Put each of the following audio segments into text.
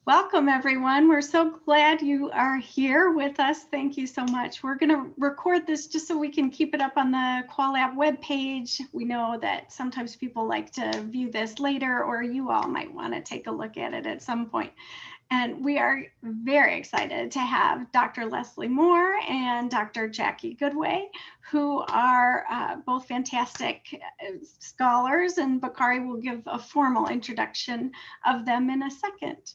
Welcome, everyone. We're so glad you are here with us. Thank you so much. We're going to record this just so we can keep it up on the QualLab webpage. We know that sometimes people like to view this later, or you all might want to take a look at it at some point. And we are very excited to have Dr. Leslie Moore and Dr. Jackie Goodway, who are both fantastic scholars, and Bakari will give a formal introduction of them in a second.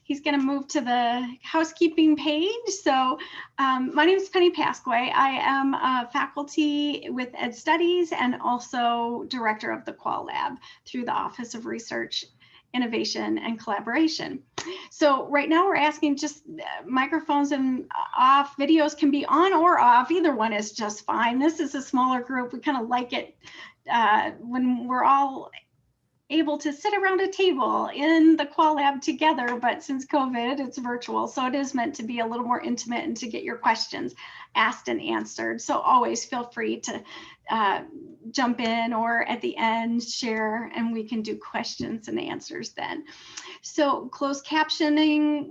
He's going to move to the housekeeping page. So my name is Penny Pasquay. I am a faculty with Ed Studies and also director of the QualLab through the Office of Research, Innovation, and Collaboration. So right now we're asking just microphones and off, videos can be on or off. Either one is just fine. This is a smaller group. We kind of like it when we're all able to sit around a table in the QualLab together, but since COVID, it's virtual. So it is meant to be a little more intimate and to get your questions asked and answered. So always feel free to jump in or at the end share, and we can do questions and answers then. So closed captioning,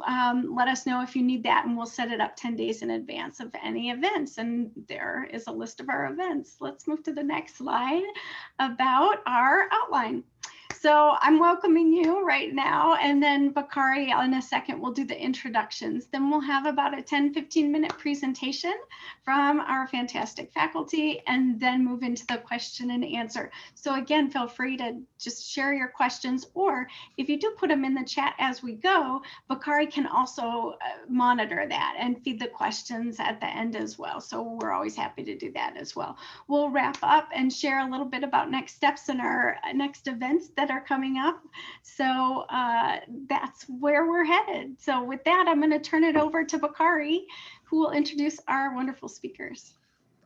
let us know if you need that, and we'll set it up 10 days in advance of any events. And there is a list of our events. Let's move to the next slide about our outline. So I'm welcoming you right now, and then Bakari in a second will do the introductions. Then we'll have about a 10-15 minute presentation from our fantastic faculty, and then move into the question and answer. So again, feel free to just share your questions, or if you do put them in the chat as we go, Bakari can also monitor that and feed the questions at the end as well. So we're always happy to do that as well. We'll wrap up and share a little bit about next steps in our next events that are coming up. So that's where we're headed. So with that, I'm going to turn it over to Bakari, who will introduce our wonderful speakers.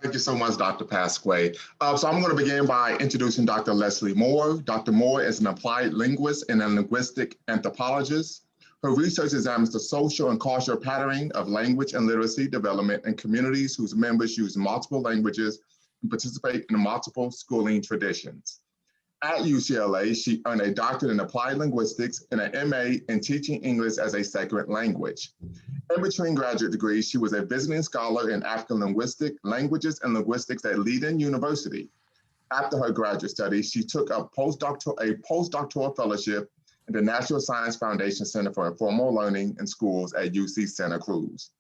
Thank you so much, Dr. Pasquay. So I'm going to begin by introducing Dr. Leslie Moore. Dr. Moore is an applied linguist and a linguistic anthropologist. Her research examines the social and cultural patterning of language and literacy development in communities whose members use multiple languages and participate in multiple schooling traditions. At UCLA, she earned a doctorate in applied linguistics and an MA in teaching English as a second language. In between graduate degrees, she was a visiting scholar in African languages and linguistics at Leiden University. After her graduate studies, she took a postdoctoral fellowship in the National Science Foundation Center for Informal Learning in Schools at UC Santa Cruz.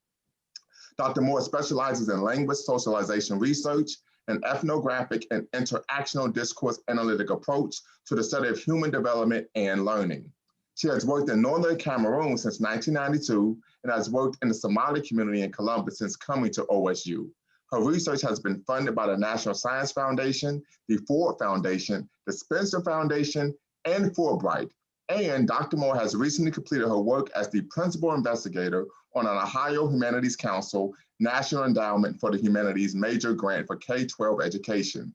Dr. Moore specializes in language socialization research, an ethnographic and interactional discourse analytic approach to the study of human development and learning. She has worked in Northern Cameroon since 1992 and has worked in the Somali community in Colombia since coming to OSU. Her research has been funded by the National Science Foundation, the Ford Foundation, the Spencer Foundation, and Fulbright. And Dr. Moore has recently completed her work as the principal investigator on an Ohio Humanities Council National Endowment for the Humanities major grant for K-12 education.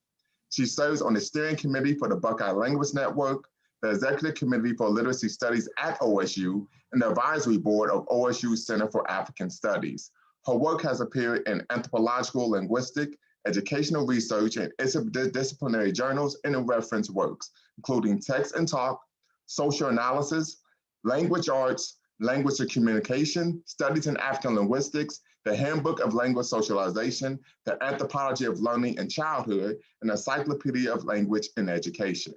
She serves on the steering committee for the Buckeye Language Network, the executive committee for literacy studies at OSU, and the advisory board of OSU Center for African Studies. Her work has appeared in anthropological, linguistic, educational research, and interdisciplinary journals and in reference works, including Text and Talk, Social Analysis, Language Arts, Language and Communication, Studies in African Linguistics, the Handbook of Language Socialization, the Anthropology of Learning and Childhood, and Encyclopedia of Language and Education.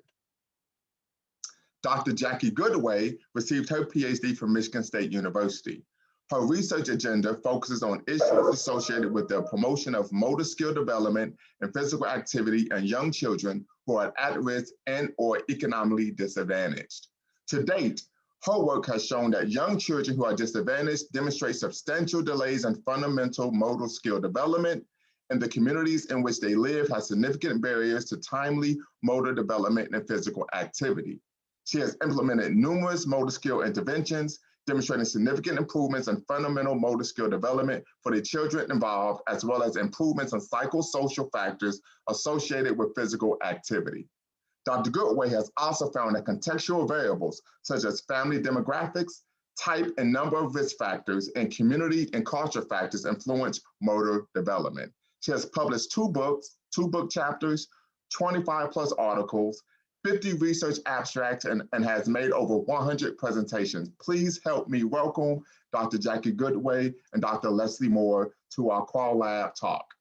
Dr. Jackie Goodway received her PhD from Michigan State University. Her research agenda focuses on issues associated with the promotion of motor skill development and physical activity in young children who are at risk and or economically disadvantaged. To date, her work has shown that young children who are disadvantaged demonstrate substantial delays in fundamental motor skill development, and the communities in which they live have significant barriers to timely motor development and physical activity. She has implemented numerous motor skill interventions, demonstrating significant improvements in fundamental motor skill development for the children involved, as well as improvements in psychosocial factors associated with physical activity. Dr. Goodway has also found that contextual variables, such as family demographics, type and number of risk factors, and community and culture factors influence motor development. She has published two book chapters, 25 plus articles, 50 research abstracts, and has made over 100 presentations. Please help me welcome Dr. Jackie Goodway and Dr. Leslie Moore to our QualLab talk.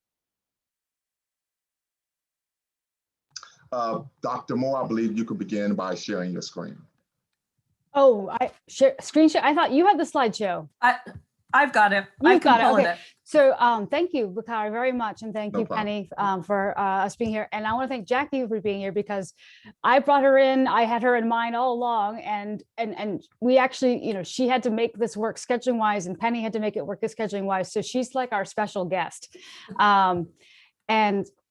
Dr. Moore, I believe you could begin by sharing your screen. Oh, screen share. I thought you had the slideshow. I've got it. You've got it. Okay. So thank you, Bakari, very much. And thank you, problem. Penny, for us being here. And I want to thank Jackie for being here because I brought her in. I had her in mind all along. And we actually, you know, she had to make this work scheduling wise, and Penny had to make it work scheduling wise. So she's like our special guest. One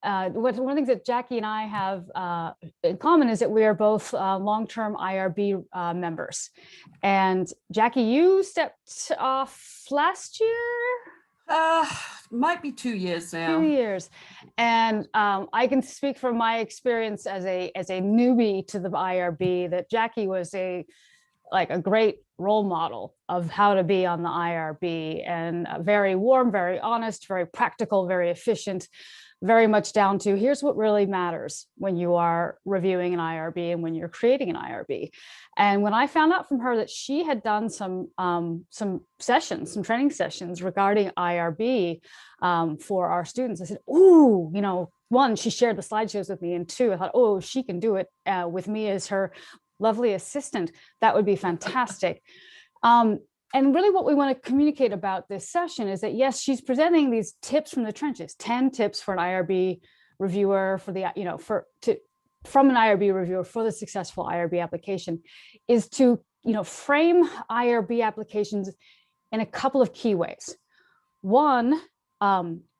of the things that Jackie and I have in common is that we are both long-term IRB members. And Jackie, you stepped off last year? Might be 2 years now. 2 years. And I can speak from my experience as a newbie to the IRB that Jackie was a great role model of how to be on the IRB, and very warm, very honest, very practical, very efficient, very much down to here's what really matters when you are reviewing an IRB and when you're creating an IRB. And when I found out from her that she had done some training sessions regarding IRB for our students, I said, ooh, you know, one, she shared the slideshows with me, and two, I thought, oh, she can do it with me as her lovely assistant. That would be fantastic. And really what we want to communicate about this session is that, yes, she's presenting these tips from the trenches, 10 tips for an IRB reviewer for the, you know, from an IRB reviewer for the successful IRB application, is to, you know, frame IRB applications in a couple of key ways. One,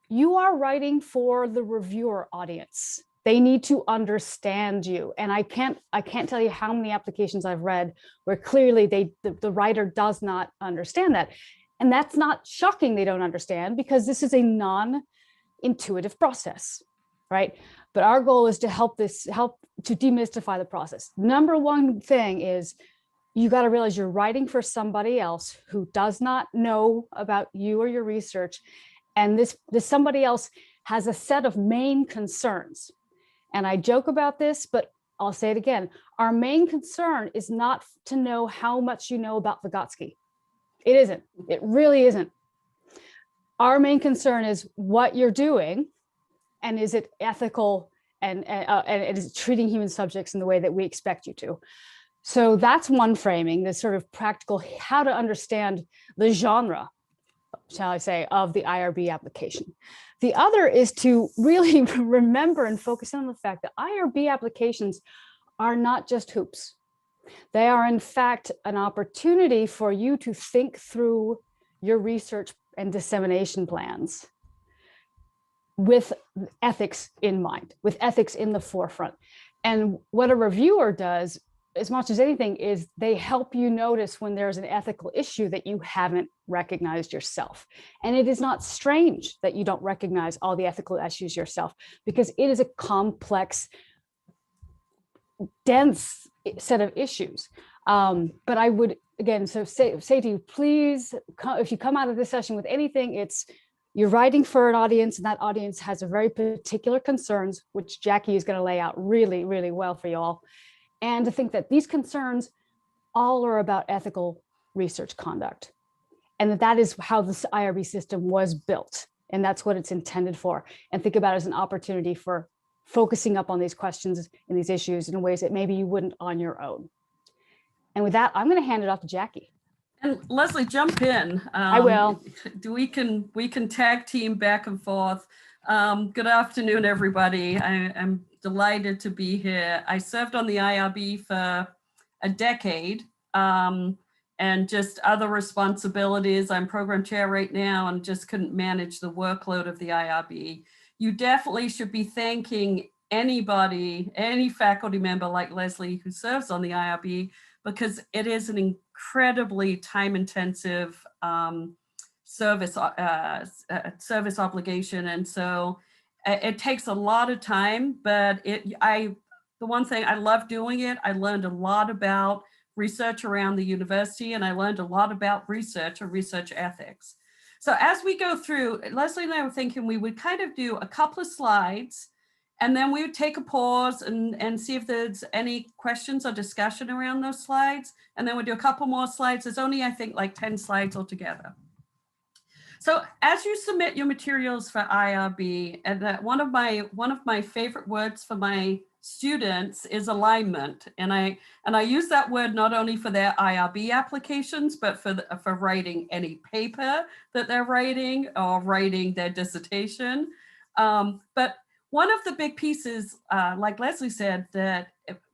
you are writing for the reviewer audience. They need to understand you. And I can't tell you how many applications I've read where clearly the writer does not understand that. And that's not shocking they don't understand, because this is a non-intuitive process, right? But our goal is to help to demystify the process. Number one thing is you got to realize you're writing for somebody else who does not know about you or your research. And this somebody else has a set of main concerns. And I joke about this, but I'll say it again. Our main concern is not to know how much you know about Vygotsky. It isn't. It really isn't. Our main concern is what you're doing, and is it ethical, and is it treating human subjects in the way that we expect you to. So that's one framing, this sort of practical, how to understand the genre, shall I say, of the IRB application. The other is to really remember and focus on the fact that IRB applications are not just hoops. They are, in fact, an opportunity for you to think through your research and dissemination plans with ethics in mind, with ethics in the forefront. And what a reviewer does, as much as anything, is they help you notice when there's an ethical issue that you haven't recognized yourself. And it is not strange that you don't recognize all the ethical issues yourself, because it is a complex, dense set of issues. But I would, again, say to you, please, if you come out of this session with anything, it's you're writing for an audience, and that audience has a very particular concerns, which Jackie is going to lay out really, really well for you all. And to think that these concerns all are about ethical research conduct, and that is how this IRB system was built, and that's what it's intended for. And think about it as an opportunity for focusing up on these questions and these issues in ways that maybe you wouldn't on your own. And with that, I'm going to hand it off to Jackie. And Leslie, jump in. I will. We can tag team back and forth. Good afternoon, everybody. I'm delighted to be here. I served on the IRB for a decade, and just other responsibilities. I'm program chair right now and just couldn't manage the workload of the IRB. You definitely should be thanking anybody, any faculty member like Leslie who serves on the IRB, because it is an incredibly time-intensive service obligation. And so it takes a lot of time, but the one thing, I love doing it. I learned a lot about research around the university, and I learned a lot about research and research ethics. So as we go through, Leslie and I were thinking we would kind of do a couple of slides And then we would take a pause and see if there's any questions or discussion around those slides. And then we'll do a couple more slides. There's only, I think, like 10 slides altogether. So as you submit your materials for IRB, and that one of my favorite words for my students is alignment. And I use that word not only for their IRB applications, but for writing any paper that they're writing or writing their dissertation. But one of the big pieces, like Leslie said, that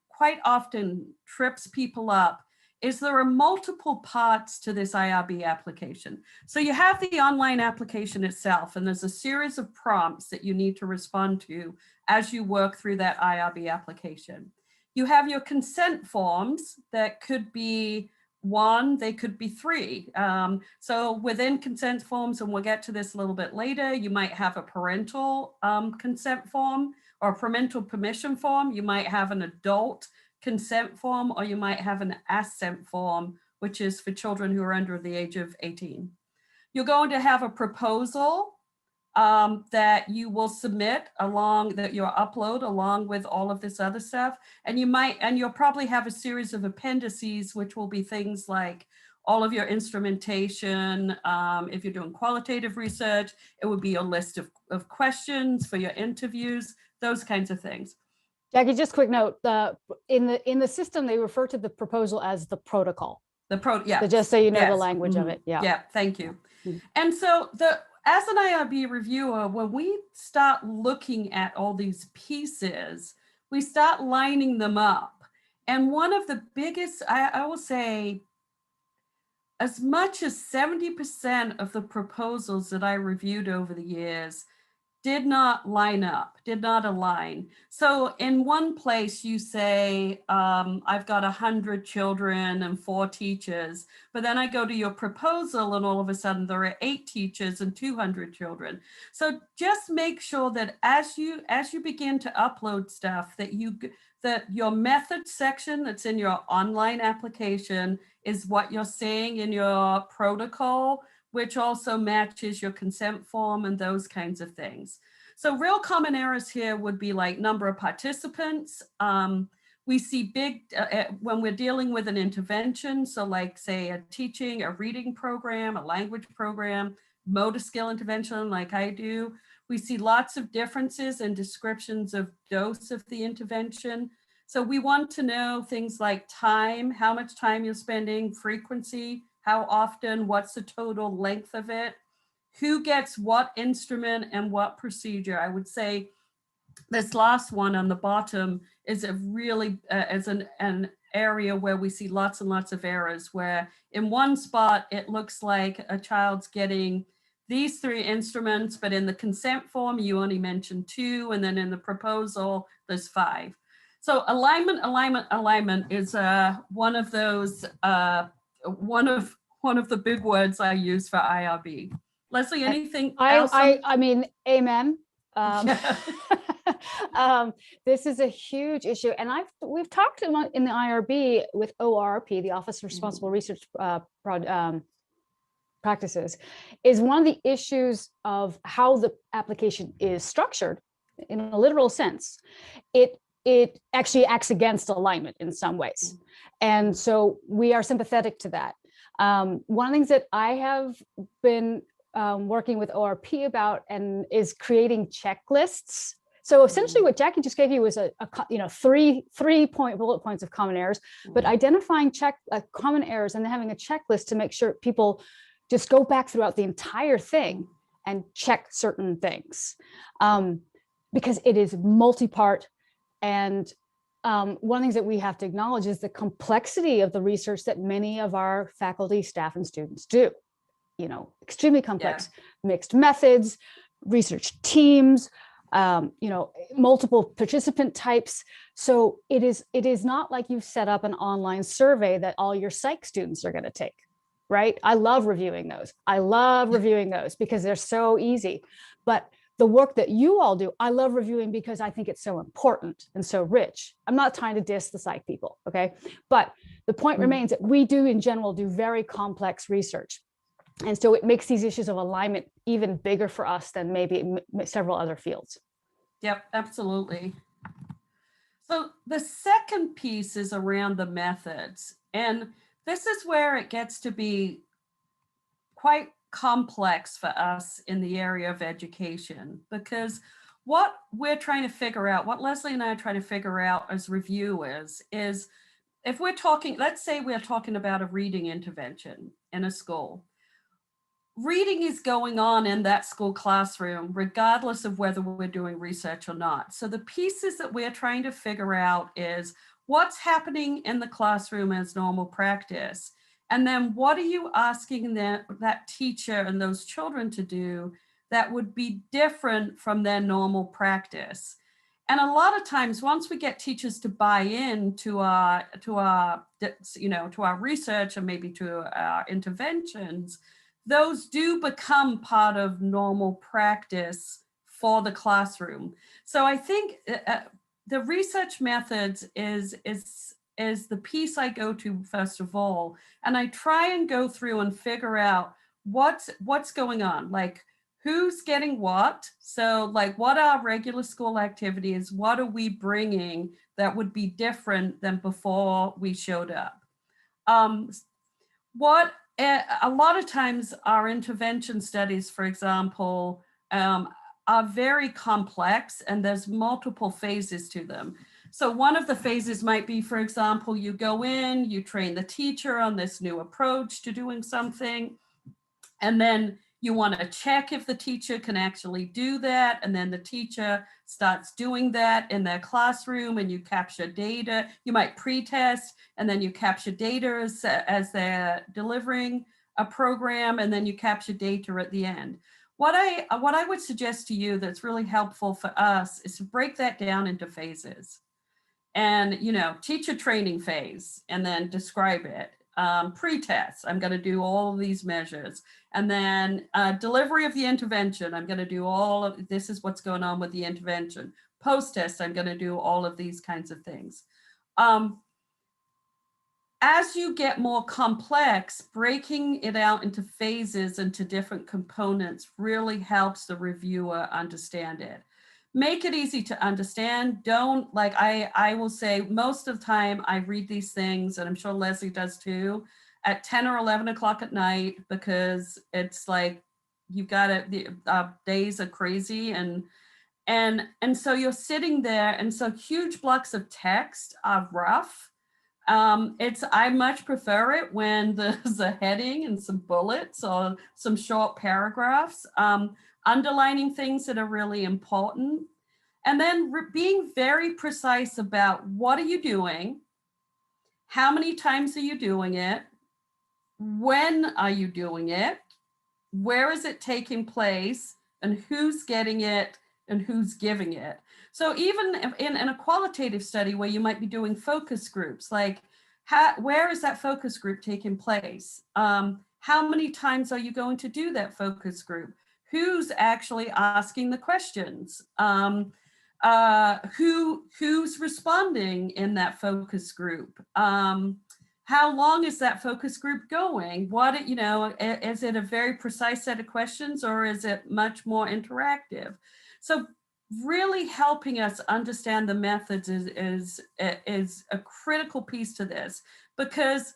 quite often trips people up is there are multiple parts to this IRB application. So you have the online application itself, and there's a series of prompts that you need to respond to as you work through that IRB application. You have your consent forms that could be one, they could be three. So within consent forms, and we'll get to this a little bit later, you might have a parental consent form or a parental permission form. You might have an adult consent form, or you might have an assent form, which is for children who are under the age of 18. You're going to have a proposal that you will submit that you'll upload along with all of this other stuff. And you'll probably have a series of appendices, which will be things like all of your instrumentation. If you're doing qualitative research, it would be a list of questions for your interviews, those kinds of things. Jackie, just quick note, in the system, they refer to the proposal as the protocol. Yeah. So just so you know yes. the language of it. Yeah. Yeah, thank you. And so as an IRB reviewer, when we start looking at all these pieces, we start lining them up. And one of the biggest, I will say, as much as 70% of the proposals that I reviewed over the years did not line up, did not align. So in one place you say, I've got 100 children and 4 teachers, but then I go to your proposal and all of a sudden there are 8 teachers and 200 children. So just make sure that as you begin to upload stuff, that your method section that's in your online application is what you're saying in your protocol, which also matches your consent form and those kinds of things. So real common errors here would be like number of participants. We see big, when we're dealing with an intervention, so like say a teaching, a reading program, a language program, motor skill intervention like I do, we see lots of differences in descriptions of dose of the intervention. So we want to know things like time, how much time you're spending, frequency, how often, what's the total length of it, who gets what instrument and what procedure. I would say this last one on the bottom is a really, is an area where we see lots and lots of errors, where in one spot, it looks like a child's getting these 3 instruments, but in the consent form, you only mentioned 2, and then in the proposal, there's 5. So alignment is one of those, one of the big words I use for IRB. Leslie, anything else? I mean, amen. This is a huge issue, and we've talked about in the IRB with ORP, the Office of Responsible Research Practices, is one of the issues of how the application is structured in a literal sense. It actually acts against alignment in some ways, and so we are sympathetic to that. One of the things that I have been working with ORP about and is creating checklists. So essentially what Jackie just gave you was a 3 bullet points of common errors, but identifying common errors and then having a checklist to make sure people just go back throughout the entire thing and check certain things, because it is multi-part. And one of the things that we have to acknowledge is the complexity of the research that many of our faculty, staff, and students do. Extremely complex, mixed methods, research teams, multiple participant types. So it is not like you've set up an online survey that all your psych students are going to take, right? I love reviewing those. Because they're so easy. But the work that you all do, I love reviewing because I think it's so important and so rich. I'm not trying to diss the psych people, okay? But the point remains that we do in general do very complex research. And so it makes these issues of alignment even bigger for us than maybe several other fields. Yep, absolutely. So the second piece is around the methods. And this is where it gets to be quite complex for us in the area of education, because what we're trying to figure out, what Leslie and I are trying to figure out as reviewers is, if we're talking, let's say we're talking about a reading intervention in a school. Reading is going on in that school classroom, regardless of whether we're doing research or not. So the pieces that we're trying to figure out is what's happening in the classroom as normal practice. And then what are you asking that teacher and those children to do that would be different from their normal practice? And a lot of times, once we get teachers to buy in to our research and maybe to our interventions, those do become part of normal practice for the classroom. So I think the research methods is the piece I go to first of all, and I try and go through and figure out what's going on, like who's getting what. So like, what are regular school activities? What are we bringing that would be different than before we showed up? A lot of times our intervention studies, for example, are very complex, and there's multiple phases to them. So one of the phases might be, for example, you go in, you train the teacher on this new approach to doing something, and then you want to check if the teacher can actually do that. And then the teacher starts doing that in their classroom, and you capture data. You might pre-test, and then you capture data as they're delivering a program, and then you capture data at the end. What I would suggest to you that's really helpful for us is to break that down into phases. And, teacher training phase, and then describe it. Pre-test, I'm going to do all of these measures. And then delivery of the intervention, I'm going to do all of this is what's going on with the intervention. Post-test, I'm going to do all of these kinds of things. As you get more complex, breaking it out into phases, into different components, really helps the reviewer understand it. Make it easy to understand. Don't, like I will say, most of the time I read these things, and I'm sure Leslie does too, at 10 or 11 o'clock at night, because it's like, you've got it, the days are crazy, and so you're sitting there, and so huge blocks of text are rough. I much prefer it when there's a heading and some bullets or some short paragraphs, underlining things that are really important, and then being very precise about what are you doing, how many times are you doing it, when are you doing it, where is it taking place, and who's getting it and who's giving it. So even in a qualitative study where you might be doing focus groups, like where is that focus group taking place? How many times are you going to do that focus group? Who's actually asking the questions? Who's responding in that focus group? How long is that focus group going? Is it a very precise set of questions, or is it much more interactive? So really helping us understand the methods is a critical piece to this, because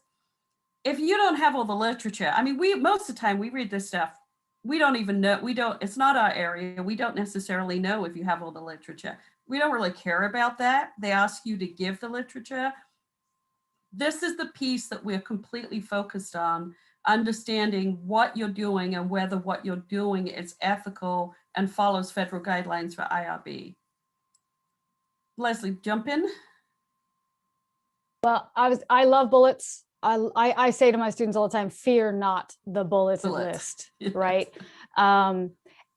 if you don't have all the literature, I mean, most of the time we read this stuff, we don't even know, it's not our area. We don't necessarily know if you have all the literature. We don't really care about that. They ask you to give the literature. This is the piece that we're completely focused on, understanding what you're doing and whether what you're doing is ethical and follows federal guidelines for IRB. Leslie, jump in. Well, I love bullets. I say to my students all the time, fear not the bullets list, Yes. right? And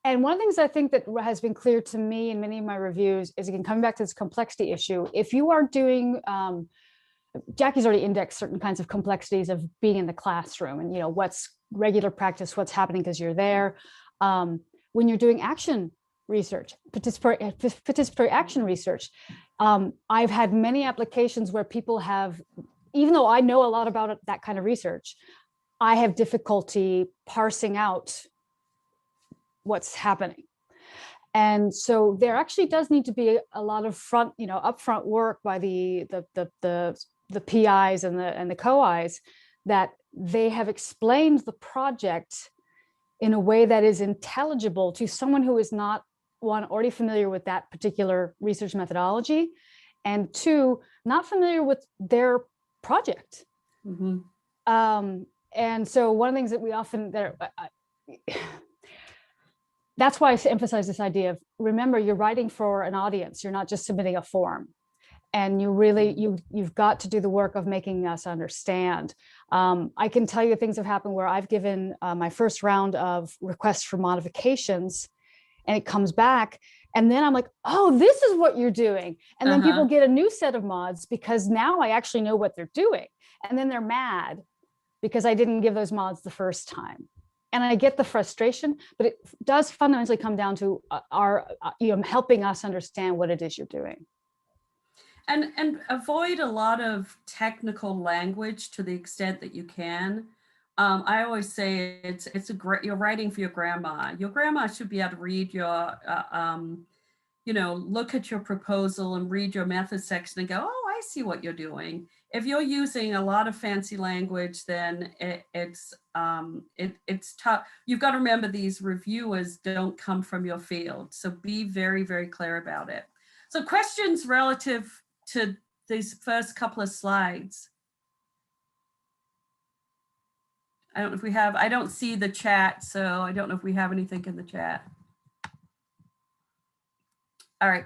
one of the things I think that has been clear to me in many of my reviews is, again, coming back to this complexity issue, if you are doing, Jackie's already indexed certain kinds of complexities of being in the classroom, and what's regular practice, what's happening because you're there. When you're doing action research, participatory action research, I've had many applications where people have, even though I know a lot about that kind of research, I have difficulty parsing out what's happening. And so there actually does need to be a lot of upfront work by the PIs and the co-Is, that they have explained the project in a way that is intelligible to someone who is not, one, already familiar with that particular research methodology, and two, not familiar with their project. Mm-hmm. And so one of the things that we often, that's why I emphasize this idea of, remember, you're writing for an audience, you're not just submitting a form. And you really, you've got to do the work of making us understand. I can tell you things have happened where I've given my first round of requests for modifications, and it comes back, and then I'm like, oh, this is what you're doing. And then people get a new set of mods because now I actually know what they're doing. And then they're mad because I didn't give those mods the first time. And I get the frustration, but it does fundamentally come down to helping us understand what it is you're doing. And avoid a lot of technical language to the extent that you can. I always say you're writing for your grandma. Your grandma should be able to read your, look at your proposal and read your method section and go, oh, I see what you're doing. If you're using a lot of fancy language, then it's tough. You've got to remember, these reviewers don't come from your field. So be very, very clear about it. So questions relative to these first couple of slides. I don't know if we have, I don't see the chat, so I don't know if we have anything in the chat. All right,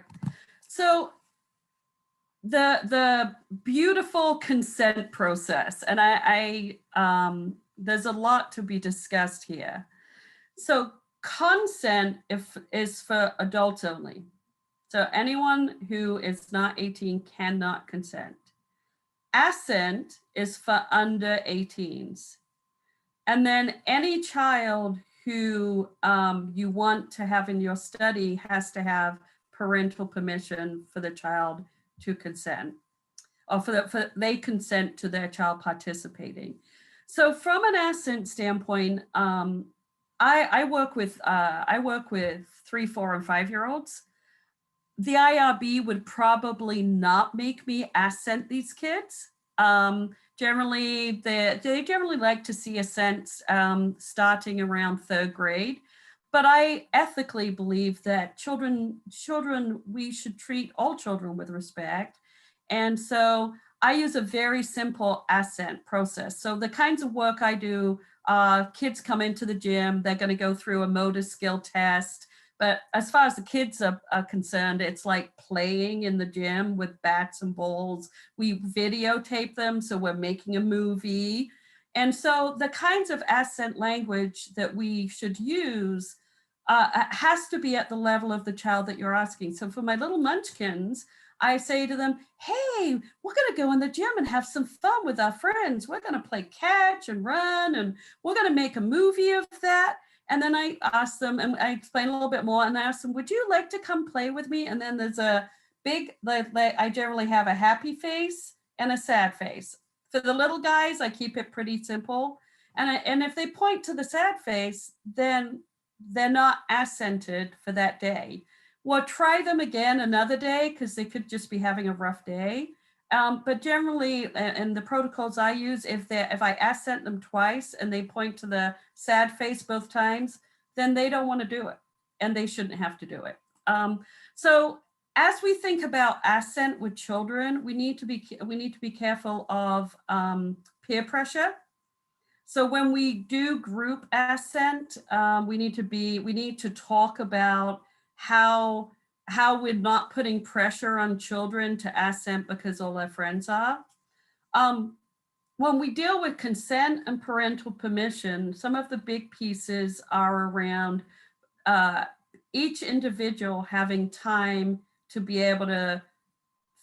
so the beautiful consent process, and there's a lot to be discussed here. So consent is for adults only. So anyone who is not 18 cannot consent. Assent is for under 18s. And then any child who you want to have in your study has to have parental permission for the child to consent, or for they consent to their child participating. So from an assent standpoint, I work with 3, 4, and 5-year-olds. The IRB would probably not make me assent these kids. Generally, they generally like to see assents starting around 3rd grade. But I ethically believe that children, we should treat all children with respect. And so I use a very simple assent process. So the kinds of work I do, kids come into the gym, they're going to go through a motor skill test. But as far as the kids are concerned, it's like playing in the gym with bats and balls. We videotape them, so we're making a movie. And so the kinds of assent language that we should use has to be at the level of the child that you're asking. So for my little munchkins, I say to them, hey, we're going to go in the gym and have some fun with our friends. We're going to play catch and run, and we're going to make a movie of that. And then I ask them, and I explain a little bit more, and I ask them, would you like to come play with me? And then there's a big, I generally have a happy face and a sad face. For the little guys, I keep it pretty simple. And if they point to the sad face, then they're not assented for that day. We'll try them again another day, because they could just be having a rough day. But generally, in the protocols I use, if I assent them twice and they point to the sad face both times, then they don't want to do it, and they shouldn't have to do it. So as we think about assent with children, we need to be careful of peer pressure. So when we do group assent, we need to talk about how we're not putting pressure on children to assent because all their friends are. When we deal with consent and parental permission, some of the big pieces are around each individual having time to be able to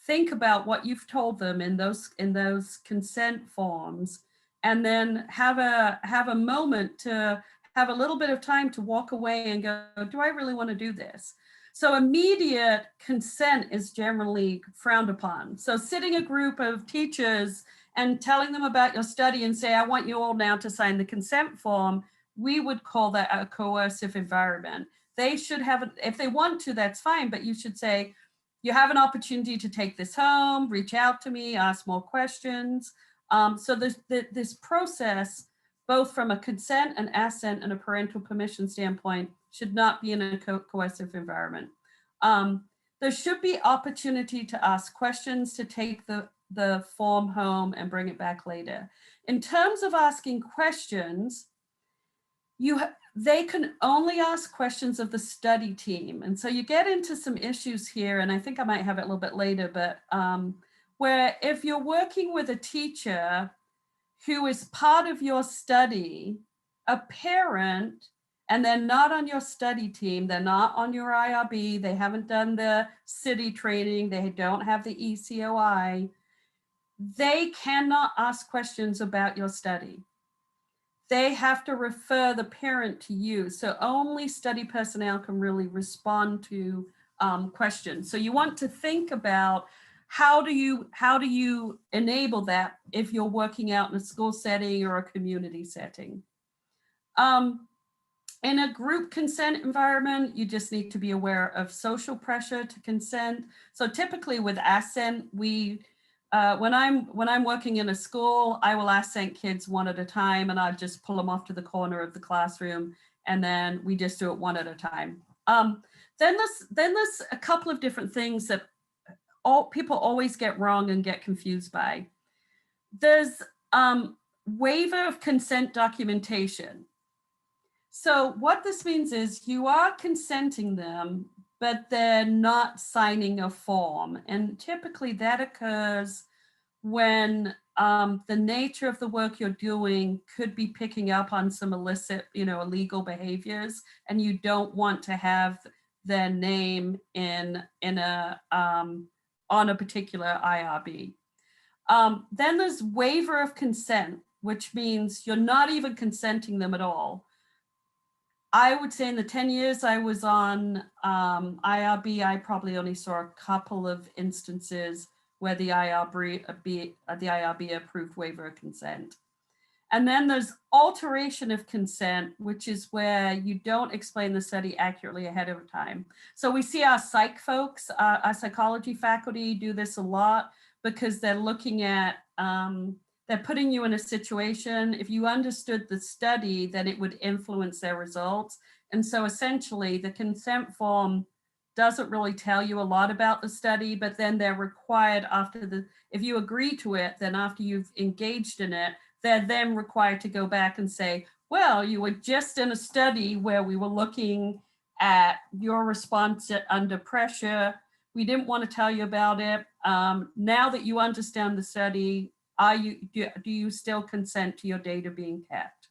think about what you've told them in those consent forms, and then have a moment to have a little bit of time to walk away and go, do I really want to do this? So immediate consent is generally frowned upon. So sitting a group of teachers and telling them about your study and say, I want you all now to sign the consent form, we would call that a coercive environment. they should have, if they want to, that's fine, but you should say, you have an opportunity to take this home, reach out to me, ask more questions. So this process, both from a consent, an assent, and a parental permission standpoint, should not be in a coercive environment. There should be opportunity to ask questions, to take the form home and bring it back later. In terms of asking questions, they can only ask questions of the study team. And so you get into some issues here, and I think I might have it a little bit later, but where if you're working with a teacher who is part of your study, a parent, and they're not on your study team, they're not on your IRB, they haven't done the city training, they don't have the ECOI, they cannot ask questions about your study. They have to refer the parent to you. So only study personnel can really respond to questions. So you want to think about how do you enable that if you're working out in a school setting or a community setting. In a group consent environment, you just need to be aware of social pressure to consent. So typically with assent, when I'm working in a school, I will assent kids one at a time, and I just pull them off to the corner of the classroom, and then we just do it one at a time. Then there's a couple of different things that people always get wrong and get confused by. There's waiver of consent documentation. So what this means is you are consenting them, but they're not signing a form. And typically that occurs when the nature of the work you're doing could be picking up on some illicit, illegal behaviors, and you don't want to have their name on a particular IRB. Then there's waiver of consent, which means you're not even consenting them at all. I would say in the 10 years I was on IRB, I probably only saw a couple of instances where the IRB approved waiver of consent. And then there's alteration of consent, which is where you don't explain the study accurately ahead of time. So we see our psych folks, our psychology faculty do this a lot because they're looking at, they're putting you in a situation. If you understood the study, then it would influence their results. And so essentially the consent form doesn't really tell you a lot about the study, but then they're required if you agree to it, then after you've engaged in it, they're then required to go back and say, well, you were just in a study where we were looking at your response under pressure. We didn't want to tell you about it. Now that you understand the study, do you still consent to your data being kept?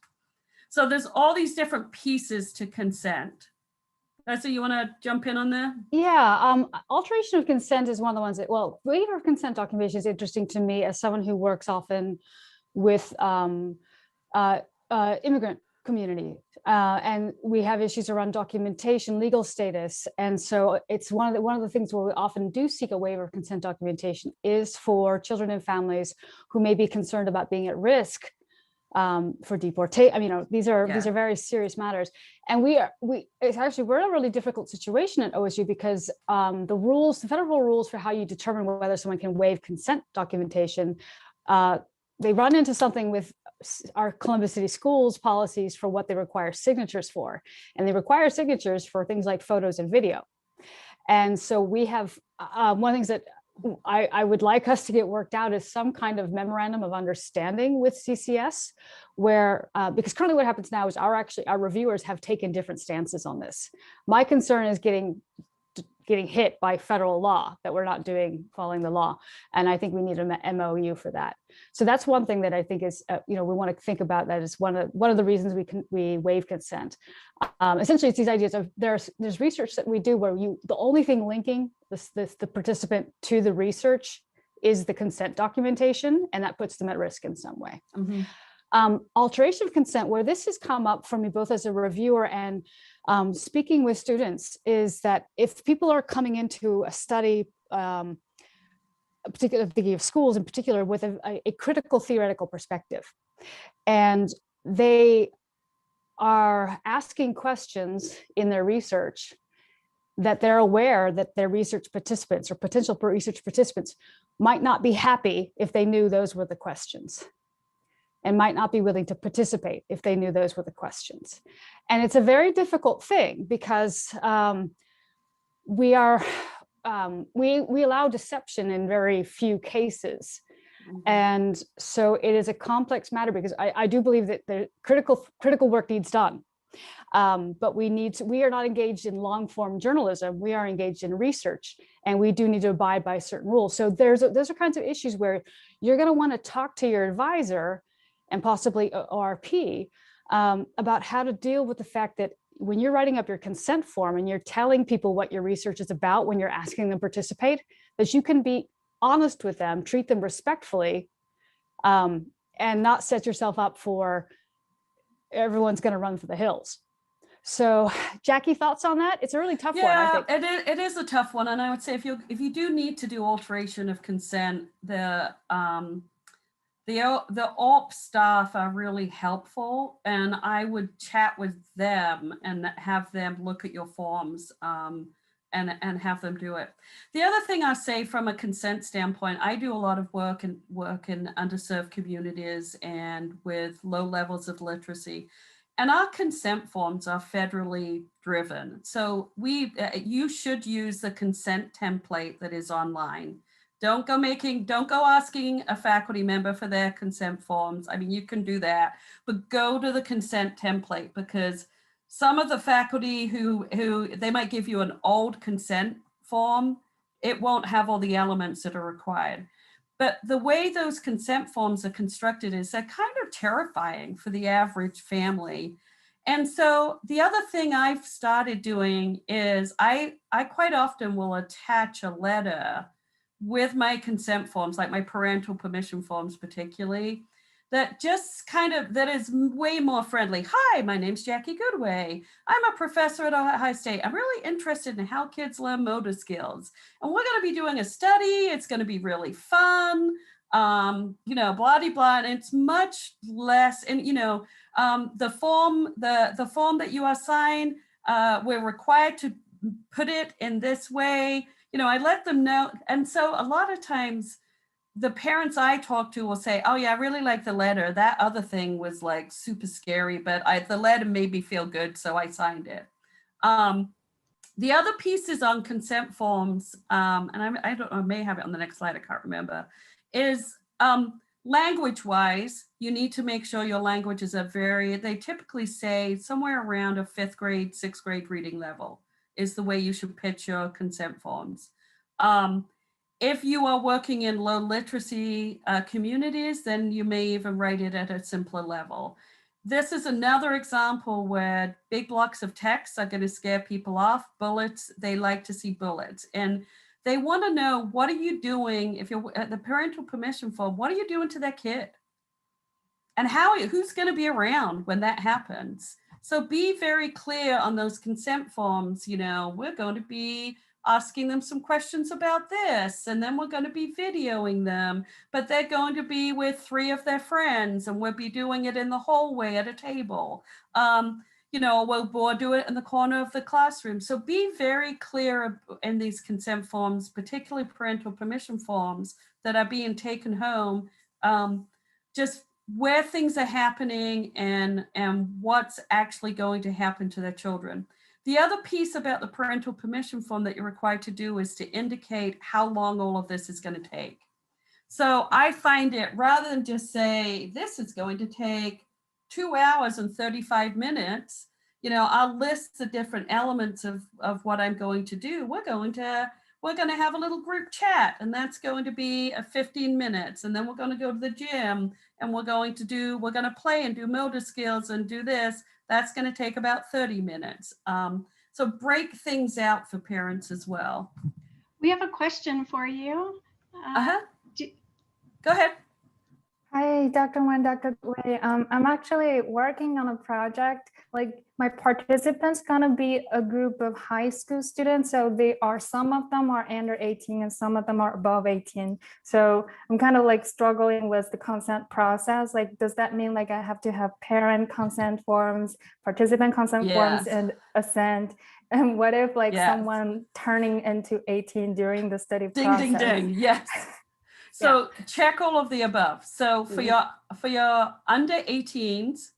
So there's all these different pieces to consent. So you want to jump in on that? Yeah, alteration of consent is one of the ones that, waiver of consent documentation is interesting to me as someone who works often with immigrant community, and we have issues around documentation, legal status, and so it's one of the things where we often do seek a waiver of consent documentation is for children and families who may be concerned about being at risk for deportation. These are very serious matters, and we're in a really difficult situation at OSU because the federal rules for how you determine whether someone can waive consent documentation, they run into something with our Columbus City Schools policies for what they require signatures for, and they require signatures for things like photos and video. And so we have one of the things that I would like us to get worked out is some kind of memorandum of understanding with CCS, where because currently what happens now is our reviewers have taken different stances on this. My concern is getting hit by federal law, that we're not following the law, and I think we need an MOU for that. So that's one thing that I think is we want to think about. That is one of the reasons we waive consent. Essentially, it's these ideas of there's research that we do where the only thing linking the participant to the research is the consent documentation, and that puts them at risk in some way. Mm-hmm. Alteration of consent, where this has come up for me both as a reviewer and speaking with students, is that if people are coming into a study, particularly thinking of schools in particular, with a critical theoretical perspective, and they are asking questions in their research that they're aware that their research participants or potential research participants might not be happy if they knew those were the questions, and might not be willing to participate if they knew those were the questions. And it's a very difficult thing because we allow deception in very few cases. And so it is a complex matter because I do believe that the critical work needs done. But we are not engaged in long form journalism. We are engaged in research, and we do need to abide by certain rules. So those are kinds of issues where you're going to want to talk to your advisor and possibly ORP about how to deal with the fact that when you're writing up your consent form and you're telling people what your research is about, when you're asking them to participate, that you can be honest with them, treat them respectfully, and not set yourself up for everyone's going to run for the hills. So Jackie, thoughts on that? It's a really tough one, I think. It is a tough one. And I would say if you do need to do alteration of consent, the OP staff are really helpful, and I would chat with them and have them look at your forms and have them do it. The other thing I say from a consent standpoint, I do a lot of work in underserved communities and with low levels of literacy. And our consent forms are federally driven. So you should use the consent template that is online. Don't go asking a faculty member for their consent forms. I mean, you can do that, but go to the consent template, because some of the faculty who they might give you an old consent form, it won't have all the elements that are required. But the way those consent forms are constructed is they're kind of terrifying for the average family. And so the other thing I've started doing is I quite often will attach a letter with my consent forms, like my parental permission forms particularly, that is way more friendly. Hi, my name's Jackie Goodway. I'm a professor at Ohio State. I'm really interested in how kids learn motor skills. And we're going to be doing a study. It's going to be really fun, blah, blah, blah. And it's much less, and, the form that you assign, we're required to put it in this way. I let them know. And so a lot of times, the parents I talk to will say, oh yeah, I really like the letter. That other thing was like super scary, but the letter made me feel good, so I signed it. The other pieces on consent forms, and I don't know, I may have it on the next slide, I can't remember, is language-wise, you need to make sure your languages are they typically say somewhere around a 5th grade, 6th grade reading level is the way you should pitch your consent forms. If you are working in low literacy communities, then you may even write it at a simpler level. This is another example where big blocks of text are going to scare people off. Bullets, they like to see bullets. And they want to know, what are you doing, if you're at the parental permission form, what are you doing to that kid? And who's going to be around when that happens? So be very clear on those consent forms. We're going to be asking them some questions about this, and then we're going to be videoing them, but they're going to be with 3 of their friends, and we'll be doing it in the hallway at a table. We'll do it in the corner of the classroom. So be very clear in these consent forms, particularly parental permission forms that are being taken home, just where things are happening and what's actually going to happen to their children. The other piece about the parental permission form that you're required to do is to indicate how long all of this is going to take. So I find it, rather than just say, this is going to take 2 hours and 35 minutes, I'll list the different elements of what I'm going to do. We're going to have a little group chat, and that's going to be 15 minutes. And then we're going to go to the gym, and we're going to play and do motor skills and do this. That's going to take about 30 minutes. So break things out for parents as well. We have a question for you. Go ahead. Hi, Dr. Wen, Dr. Goodway. I'm actually working on a project. Like my participants gonna be a group of high school students. So some of them are under 18 and some of them are above 18. So I'm kind of like struggling with the consent process. Like, does that mean like I have to have parent consent forms, participant consent forms, Yes. and assent? And what if like Yes. someone turning into 18 during the study Ding, process? ding, ding. Yes. So check all of the above. So for your under 18s,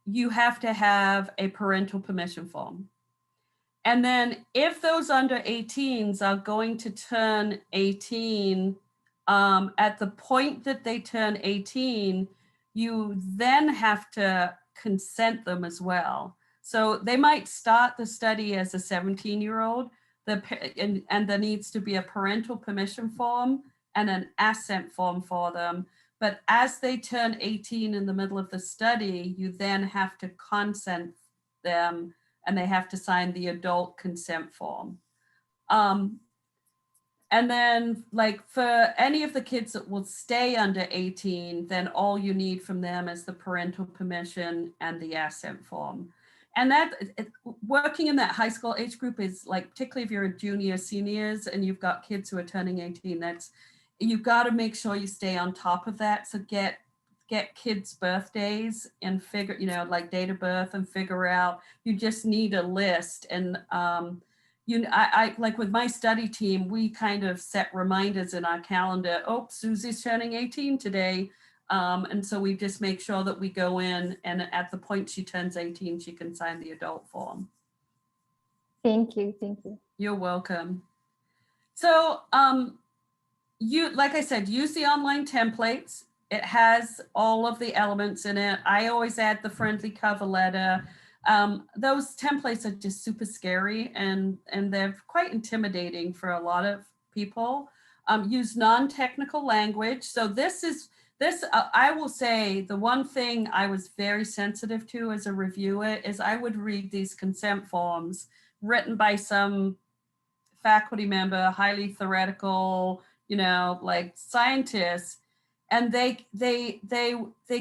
you have to have a parental permission form. And then if those under 18s are going to turn 18, at the point that they turn 18, you then have to consent them as well. So they might start the study as a 17-year-old, and there needs to be a parental permission form and an assent form for them. But as they turn 18 in the middle of the study, you then have to consent them and they have to sign the adult consent form. And then like for any of the kids that will stay under 18, then all you need from them is the parental permission and the assent form. And that working in that high school age group is like, particularly if you're a junior, seniors, and you've got kids who are turning 18, you've got to make sure you stay on top of that. So get kids' birthdays and figure, like date of birth, and figure out, you just need a list. And I like with my study team, we kind of set reminders in our calendar. Oh, Susie's turning 18 today. And so we just make sure that we go in, and at the point she turns 18, she can sign the adult form. Thank you. Thank you. You're welcome. So like I said, use the online templates. It has all of the elements in it. I always add the friendly cover letter. Those templates are just super scary and they're quite intimidating for a lot of people. Use non-technical language. So this, I will say the one thing I was very sensitive to as a reviewer is I would read these consent forms written by some faculty member, highly theoretical, like scientists, and they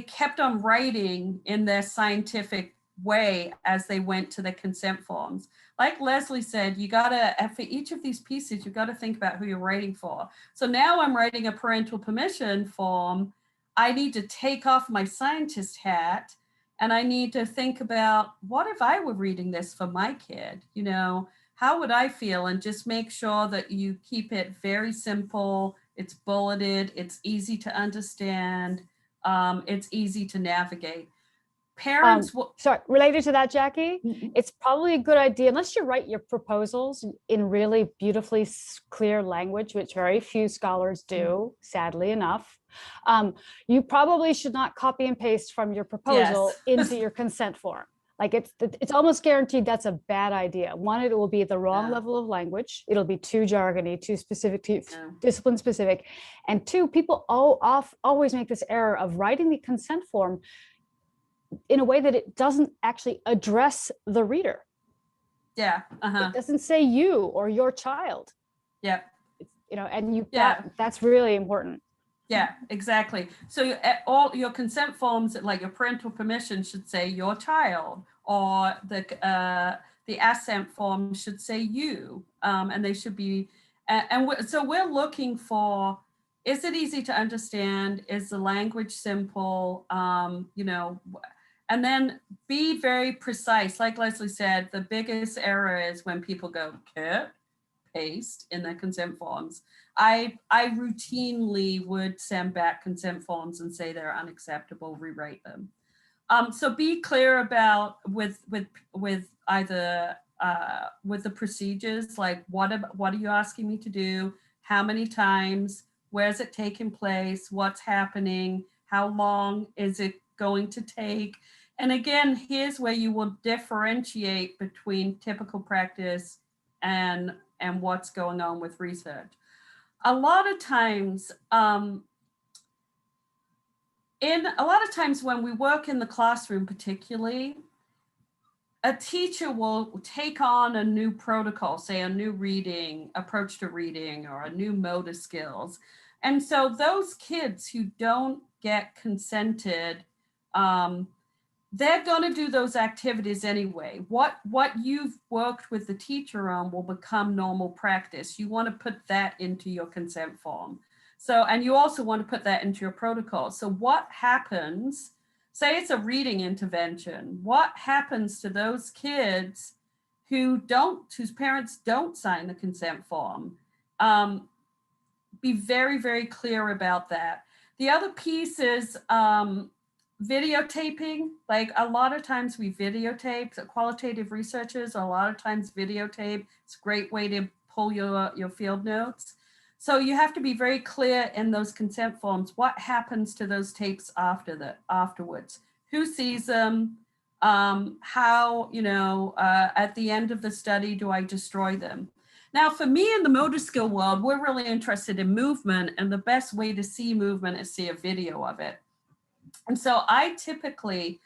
kept on writing in their scientific way as they went to the consent forms. Like Leslie said, you gotta, for each of these pieces, you gotta think about who you're writing for. So now I'm writing a parental permission form. I need to take off my scientist hat and I need to think about, what if I were reading this for my kid? How would I feel? And just make sure that you keep it very simple. It's bulleted, it's easy to understand, it's easy to navigate. Parents sorry, related to that, Jackie, it's probably a good idea, unless you write your proposals in really beautifully clear language, which very few scholars do, sadly enough. You probably should not copy and paste from your proposal into your consent form. Like it's almost guaranteed that's a bad idea. One, it will be the wrong level of language. It'll be too jargony, too specific, too discipline specific. And two, people always make this error of writing the consent form in a way that it doesn't actually address the reader. Yeah. It doesn't say you or your child. Yeah. And that's really important. Yeah, exactly. So all your consent forms, like your parental permission, should say your child, or the assent form should say you, and they should be. So we're looking for: is it easy to understand? Is the language simple? And then be very precise. Like Leslie said, the biggest error is when people go cut, paste in their consent forms. I routinely would send back consent forms and say they're unacceptable, rewrite them. So be clear about with either with the procedures, like what are you asking me to do? How many times? Where's it taking place? What's happening? How long is it going to take? And again, here's where you will differentiate between typical practice and what's going on with research. A lot of times when we work in the classroom, particularly, a teacher will take on a new protocol, say a new reading, approach to reading, or a new motor skills. And so those kids who don't get consented, they're going to do those activities anyway. What you've worked with the teacher on will become normal practice. You want to put that into your consent form. So, and you also want to put that into your protocol. So what happens, say it's a reading intervention, what happens to those kids whose parents don't sign the consent form? Be very, very clear about that. The other piece is videotaping. Like a lot of times we videotape. So qualitative researchers a lot of times videotape. It's a great way to pull your field notes. So you have to be very clear in those consent forms. What happens to those tapes afterwards? Who sees them? How, at the end of the study, do I destroy them? Now, for me in the motor skill world, we're really interested in movement, and the best way to see movement is see a video of it. And so I typically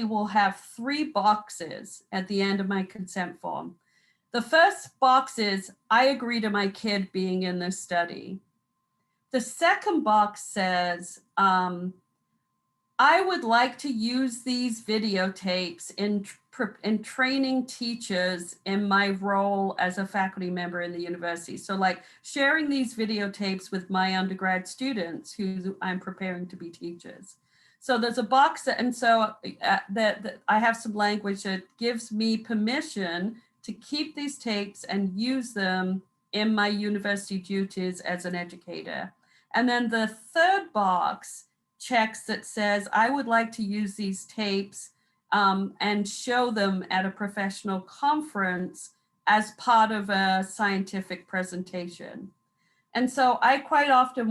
will have 3 boxes at the end of my consent form. The first box is, I agree to my kid being in this study. The second box says, I would like to use these videotapes in training teachers in my role as a faculty member in the university. So like sharing these videotapes with my undergrad students who I'm preparing to be teachers. So there's a box that, and so that I have some language that gives me permission to keep these tapes and use them in my university duties as an educator. And then the third box checks that says, I would like to use these tapes and show them at a professional conference as part of a scientific presentation. And so I quite often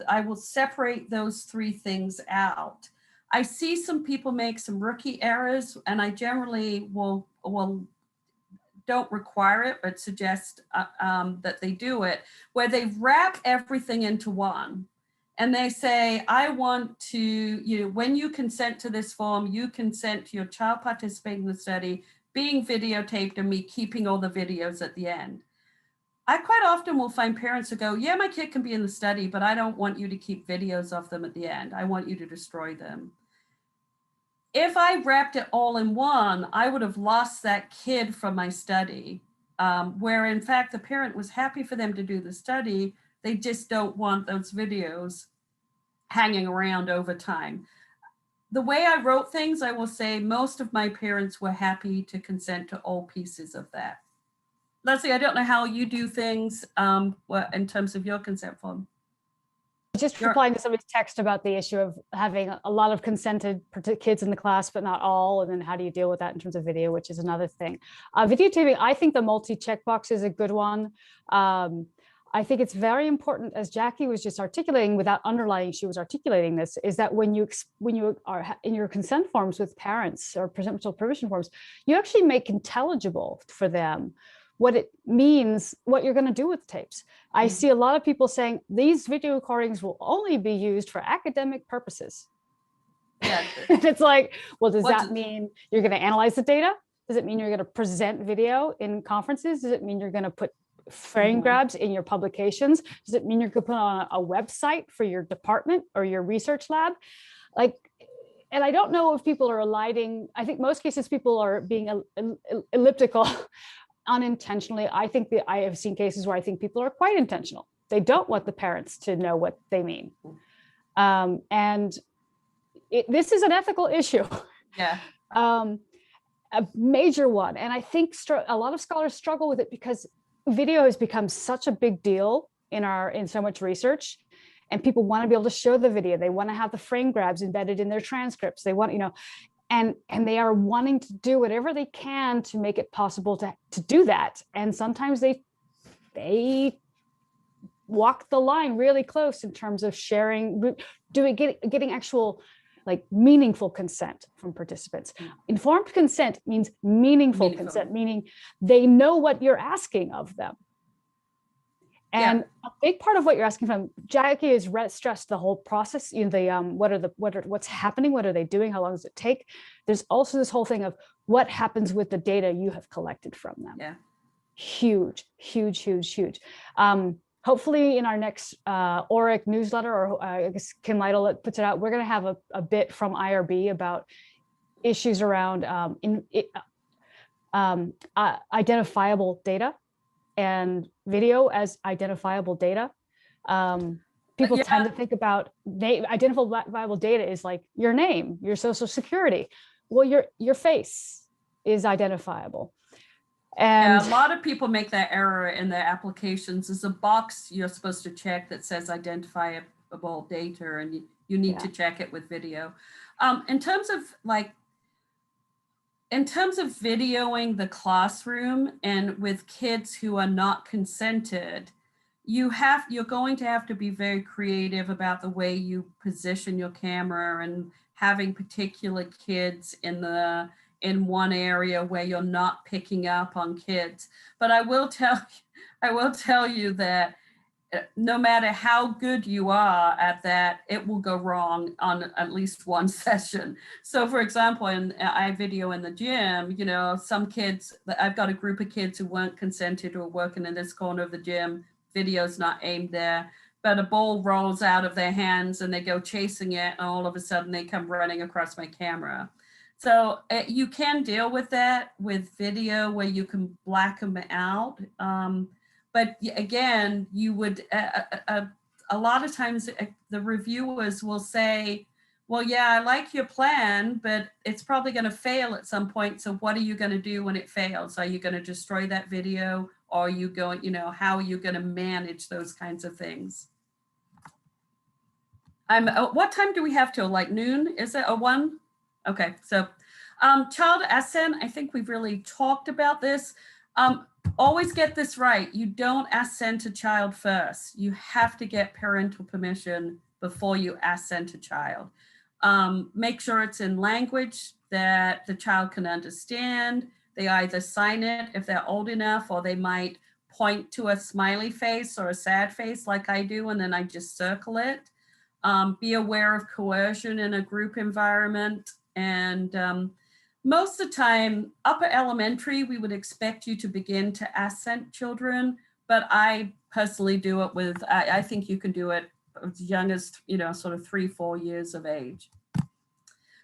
I will separate those 3 things out. I see some people make some rookie errors, and I generally will don't require it, but suggest that they do it, where they wrap everything into one. And they say, I want to, when you consent to this form, you consent to your child participating in the study, being videotaped, and me keeping all the videos at the end. I quite often will find parents who go, yeah, my kid can be in the study, but I don't want you to keep videos of them at the end. I want you to destroy them. If I wrapped it all in one, I would have lost that kid from my study, where in fact the parent was happy for them to do the study. They just don't want those videos hanging around over time. The way I wrote things, I will say most of my parents were happy to consent to all pieces of that. Leslie, I don't know how you do things in terms of your consent form. Just replying to somebody's text about the issue of having a lot of consented kids in the class, but not all. And then how do you deal with that in terms of video, which is another thing. Videotaping, I think the multi-checkbox is a good one. I think it's very important, as Jackie was just articulating, without underlining, she was articulating this, is that when you are in your consent forms with parents or parental permission forms, you actually make intelligible for them what it means, what you're going to do with the tapes. I see a lot of people saying these video recordings will only be used for academic purposes. Yeah. And it's like, well, does that mean you're going to analyze the data? Does it mean you're going to present video in conferences? Does it mean you're going to put frame grabs in your publications? Does it mean you're going to put on a website for your department or your research lab? Like, and I don't know if people are aligning. I think most cases people are being elliptical unintentionally. I think that I have seen cases where I think people are quite intentional. They don't want the parents to know what they mean. And this is an ethical issue. Yeah. A major one. And I think a lot of scholars struggle with it because video has become such a big deal in so much research, and people want to be able to show the video. They want to have the frame grabs embedded in their transcripts. They want, and they are wanting to do whatever they can to make it possible to do that. And sometimes they walk the line really close in terms of sharing, getting actual like meaningful consent from participants. Informed consent means meaningful consent, meaning they know what you're asking of them. And a big part of what you're asking from Jackie is stressed the whole process. What's happening? What are they doing? How long does it take? There's also this whole thing of what happens with the data you have collected from them. Yeah. Huge, huge, huge, huge. hopefully in our next ORIC newsletter, or I guess Kim Lytle puts it out, we're going to have a bit from IRB about issues around identifiable data and video as identifiable data. People tend to think about identifiable data is like your name, your social security. Well, your face is identifiable. And yeah, a lot of people make that error in their applications. There's a box you're supposed to check that says identifiable data, and you need to check it with video. In terms of videoing the classroom and with kids who are not consented, you're going to have to be very creative about the way you position your camera, and having particular kids in one area where you're not picking up on kids. But I will tell you that no matter how good you are at that, it will go wrong on at least one session. So for example, I video in the gym, some kids, I've got a group of kids who weren't consented who are working in this corner of the gym, video's not aimed there, but a ball rolls out of their hands and they go chasing it, and all of a sudden they come running across my camera. So you can deal with that with video where you can black them out. But again, you would, a lot of times the reviewers will say, well, yeah, I like your plan, but it's probably going to fail at some point. So what are you going to do when it fails? Are you going to destroy that video? Or are you going, how are you going to manage those kinds of things? What time do we have till, like noon? Is it a 1? Okay, so child assent, I think we've really talked about this. Always get this right. You don't assent a child first. You have to get parental permission before you assent a child. Make sure it's in language that the child can understand. They either sign it if they're old enough, or they might point to a smiley face or a sad face like I do, and then I just circle it. Be aware of coercion in a group environment. And most of the time, upper elementary, we would expect you to begin to assent children, but I personally do it with, I think you can do it as young as, sort of 3-4 years of age.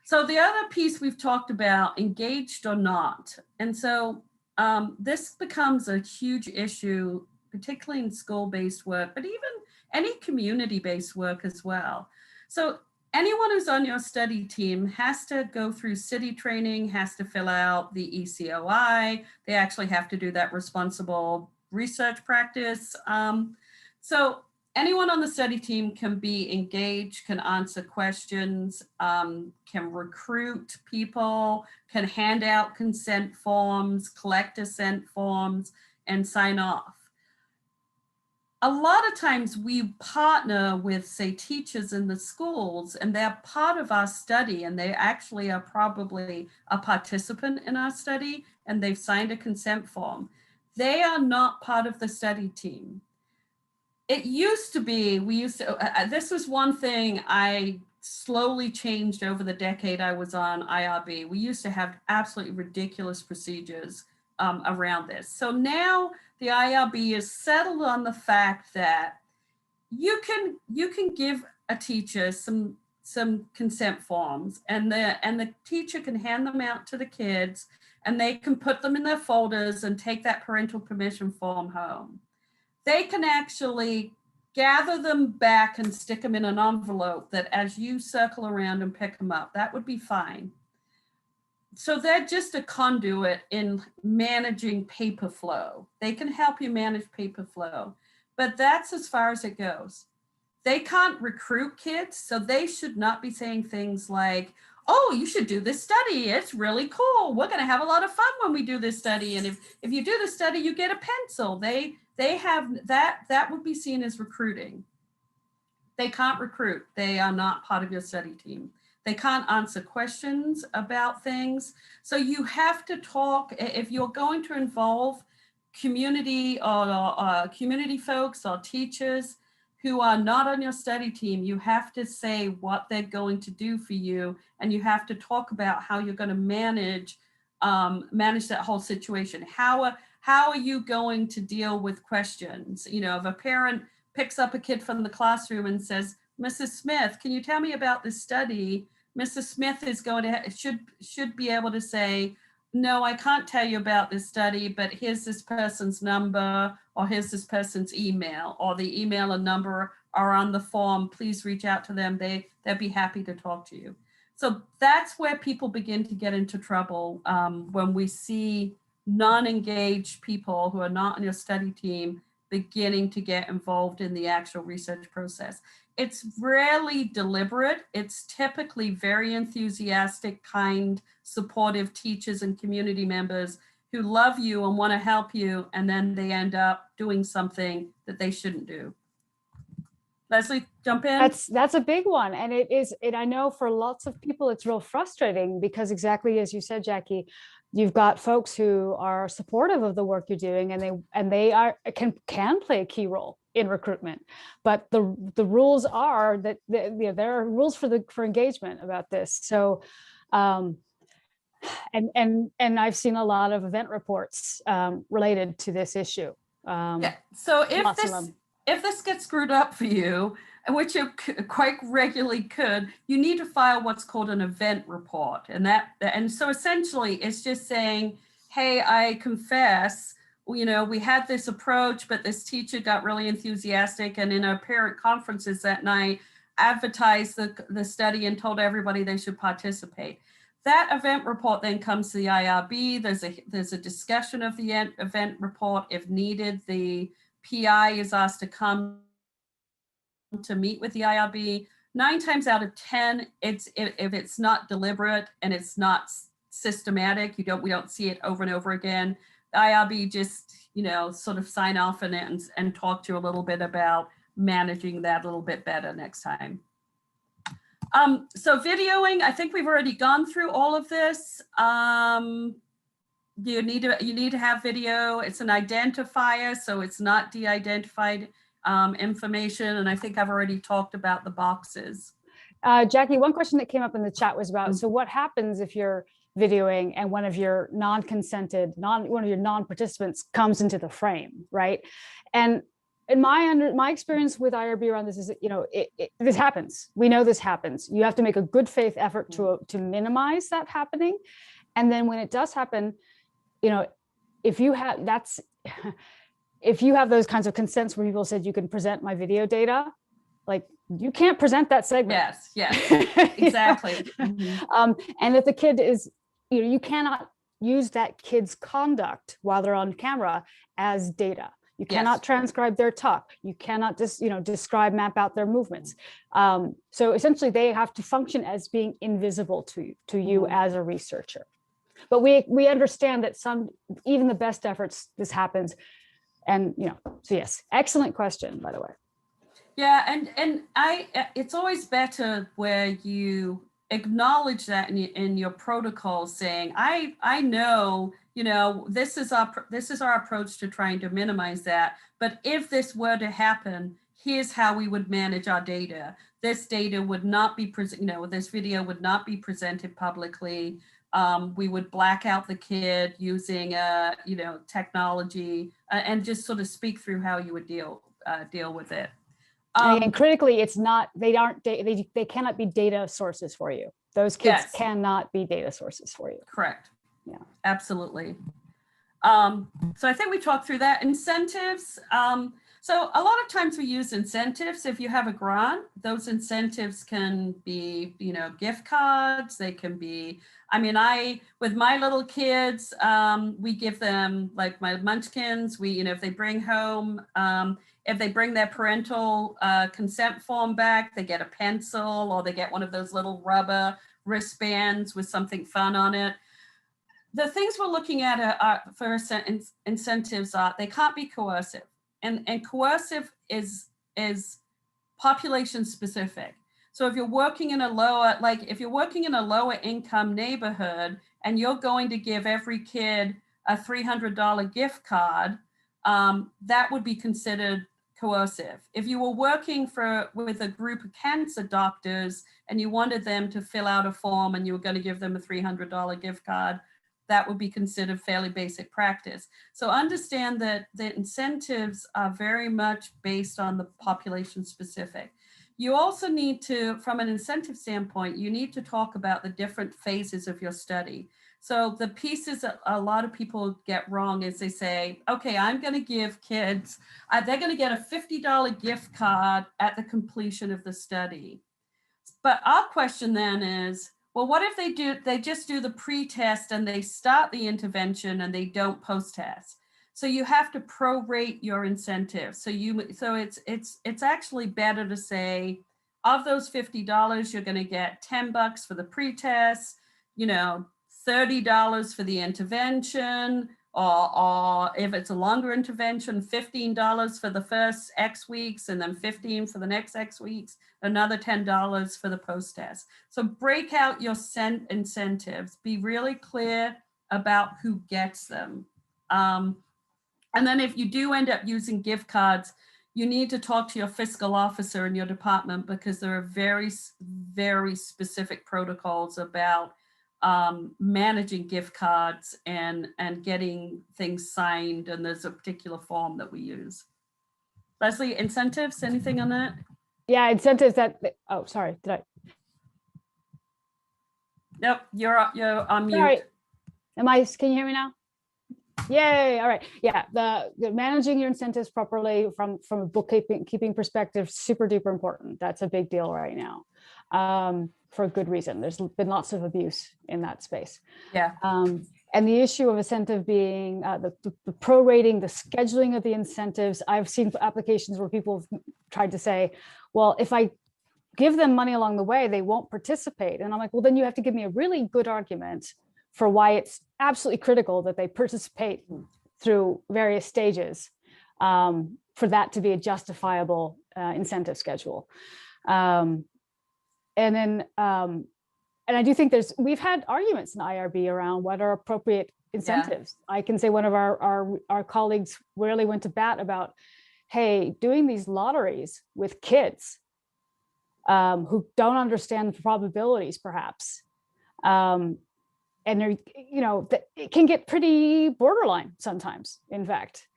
So the other piece we've talked about, engaged or not. And so this becomes a huge issue, particularly in school-based work, but even any community-based work as well. So anyone who's on your study team has to go through city training, has to fill out the ECOI. They actually have to do that responsible research practice. So anyone on the study team can be engaged, can answer questions, can recruit people, can hand out consent forms, collect assent forms, and sign off. A lot of times we partner with, say, teachers in the schools, and they're part of our study, and they actually are probably a participant in our study, and they've signed a consent form. They are not part of the study team. It used to be, this was one thing I slowly changed over the decade I was on IRB. We used to have absolutely ridiculous procedures around this. So now the IRB is settled on the fact that you can give a teacher some consent forms, and the teacher can hand them out to the kids, and they can put them in their folders and take that parental permission form home. They can actually gather them back and stick them in an envelope that as you circle around and pick them up, that would be fine. So they're just a conduit in managing paper flow. They can help you manage paper flow, but that's as far as it goes. They can't recruit kids, so they should not be saying things like, oh, you should do this study. It's really cool. We're going to have a lot of fun when we do this study. And if you do the study, you get a pencil. They have that would be seen as recruiting. They can't recruit. They are not part of your study team. They can't answer questions about things. So you have to talk, if you're going to involve community or community folks or teachers who are not on your study team, you have to say what they're going to do for you, and you have to talk about how you're going to manage that whole situation. How how are you going to deal with questions? You know, if a parent picks up a kid from the classroom and says, Mrs. Smith, can you tell me about this study? Mrs. Smith is going to, should be able to say, no, I can't tell you about this study, but here's this person's number, or here's this person's email, or the email and number are on the form. Please reach out to them. They'd be happy to talk to you. So that's where people begin to get into trouble when we see non-engaged people who are not on your study team beginning to get involved in the actual research process. It's rarely deliberate. It's typically very enthusiastic, kind, supportive teachers and community members who love you and want to help you, and then they end up doing something that they shouldn't do. Leslie, jump in. That's a big one. And it is, and I know for lots of people, it's real frustrating because exactly as you said, Jackie, you've got folks who are supportive of the work you're doing, and they can play a key role in recruitment. But the rules are that there are rules for engagement about this. So and I've seen a lot of event reports related to this issue. Yeah. So if this gets screwed up for you, which you quite regularly could, you need to file what's called an event report. And so essentially it's just saying, hey, I confess, you know, we had this approach, but this teacher got really enthusiastic, and in our parent conferences that night, advertised the study and told everybody they should participate. That event report then comes to the IRB. There's a discussion of the event report. If needed, the PI is asked to come to meet with the IRB. 9 times out of 10, if it's not deliberate and it's not systematic, we don't see it over and over again. The IRB just, you know, sort of sign off on it and talk to you a little bit about managing that a little bit better next time. So videoing, I think we've already gone through all of this. You need to have video. It's an identifier, so it's not de-identified information. And I think I've already talked about the boxes. Jackie, one question that came up in the chat was about, so what happens if you're videoing and one of your one of your non-participants comes into the frame, right? And in my experience with IRB around this is, you know, this happens. We know this happens. You have to make a good faith effort to minimize that happening. And then when it does happen, you know, if you have those kinds of consents where people said you can present my video data, like you can't present that segment. Yes, exactly. And if the kid is, you know, you cannot use that kid's conduct while they're on camera as data. You cannot transcribe their talk. You cannot just, describe, map out their movements. So essentially they have to function as being invisible to you as a researcher. But we understand that even the best efforts, this happens. And, so yes, excellent question, by the way. Yeah, and it's always better where you acknowledge that in your protocol, saying, I know, this is our approach to trying to minimize that. But if this were to happen, here's how we would manage our data. This data would not be this video would not be presented publicly. We would black out the kid using technology and just sort of speak through how you would deal with it. And critically, it's not, they cannot be data sources for you. Those kids cannot be data sources for you. Correct. Yeah, absolutely. So I think we talked through that. Incentives. So a lot of times we use incentives. If you have a grant, those incentives can be, gift cards. They can be, with my little kids, we give them like my munchkins. If they bring home, if they bring their parental consent form back, they get a pencil or they get one of those little rubber wristbands with something fun on it. The things we're looking at for incentives are they can't be coercive, and coercive is population specific. So if you're working in a lower income neighborhood and you're going to give every kid a $300 gift card, that would be considered coercive. If you were working with a group of cancer doctors and you wanted them to fill out a form and you were going to give them a $300 gift card, that would be considered fairly basic practice. So understand that the incentives are very much based on the population specific. You also need to, from an incentive standpoint, you need to talk about the different phases of your study. So the pieces that a lot of people get wrong is they say, okay, I'm going to give kids, they're going to get a $50 gift card at the completion of the study. But our question then is, well, what if they just do the pre-test and they start the intervention and they don't post-test? So you have to prorate your incentive. So it's actually better to say, of those $50, you're going to get $10 for the pre-test, $30 for the intervention, or if it's a longer intervention, $15 for the first X weeks, and then $15 for the next X weeks, another $10 for the post-test. So break out your incentives, be really clear about who gets them. And then if you do end up using gift cards, you need to talk to your fiscal officer in your department, because there are very, very specific protocols about managing gift cards and getting things signed. And there's a particular form that we use. Leslie, incentives, anything on that? Yeah, incentives oh, sorry, did I? Nope, you're on mute. Sorry. Can you hear me now? Yay, all right. Yeah, the managing your incentives properly from a bookkeeping perspective, super duper important. That's a big deal right now, for a good reason. There's been lots of abuse in that space. Yeah. And the issue of incentive being the prorating, the scheduling of the incentives. I've seen applications where people have tried to say, well, if I give them money along the way, they won't participate. And I'm like, well, then you have to give me a really good argument for why it's absolutely critical that they participate through various stages, for that to be a justifiable incentive schedule. And I do think we've had arguments in IRB around what are appropriate incentives. Yeah. I can say one of our colleagues really went to bat about, hey, doing these lotteries with kids who don't understand the probabilities, perhaps. And they're, it can get pretty borderline sometimes, in fact.